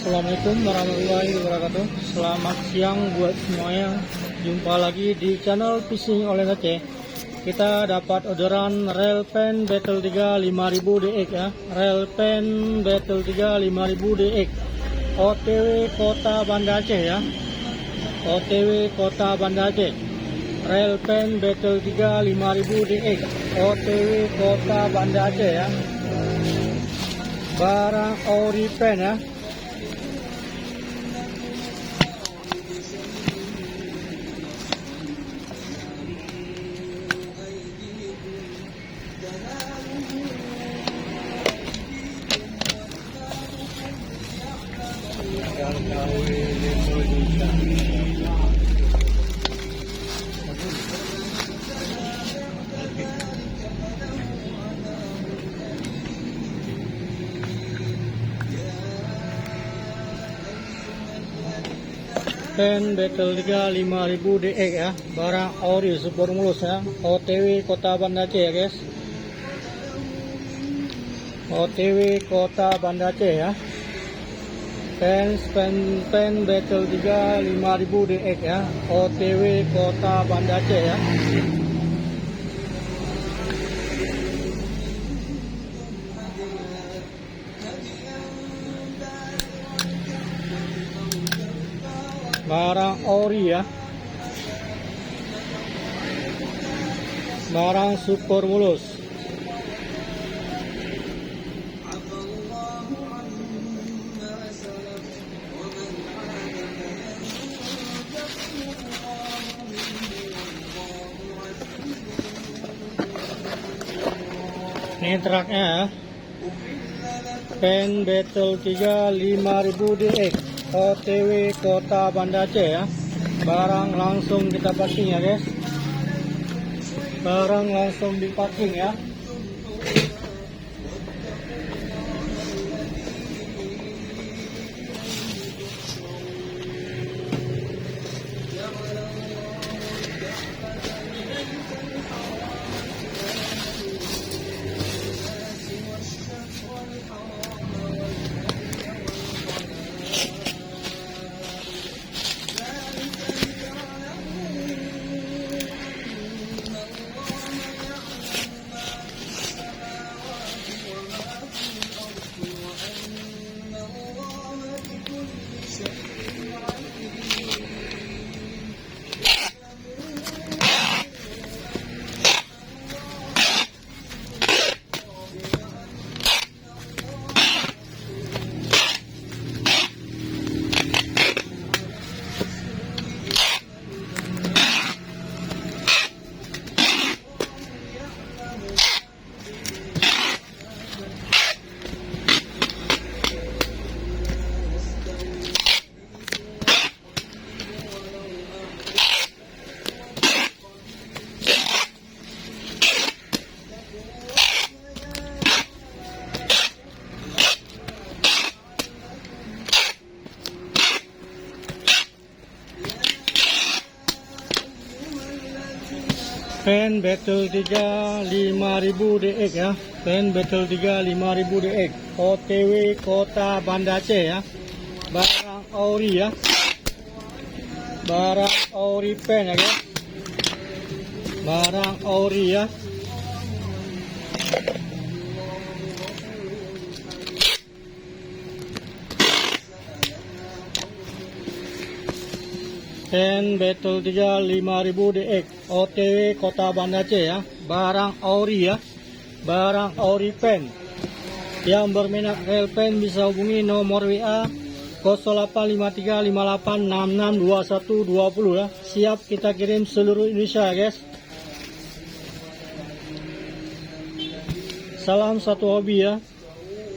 Assalamualaikum warahmatullahi wabarakatuh. Selamat siang buat semuanya. Jumpa lagi di channel Fishing oleh Aceh. Kita dapat orderan reel pen Battle 3 5000 DX ya. Reel pen Battle 3 5000 DX. OTW Kota Banda Aceh ya. OTW Kota Banda Aceh. Reel pen Battle 3 5000 DX. OTW Kota Banda Aceh ya. Barang ori pen ya. Pen Battle 3 5000 DX ya, barang ori super mulus ya, OTW Kota Banda Aceh ya guys, OTW Kota Banda Aceh ya. Pen Battle 3 5000 DX ya, OTW Kota Banda Aceh ya. Barang ori ya, barang super mulus. Ini truknya ya, Pen Battle 3 5000 DX, OTW Kota Banda Aceh ya. Barang langsung kita packing ya guys, barang langsung dipacking ya. Pen Battle 3 5000 DX ya, Pen Battle 3 5000 DX, OTW Kota Banda Aceh ya. Barang ori ya, barang ori pen ya guys, barang ori ya. Pen Battle 3 5000 DX, OTW Kota Banda Aceh ya. Barang ori ya, barang ori pen. Yang berminat reel pen bisa hubungi nomor WA 085358662120 ya. Siap kita kirim seluruh Indonesia ya guys. Salam satu hobi ya.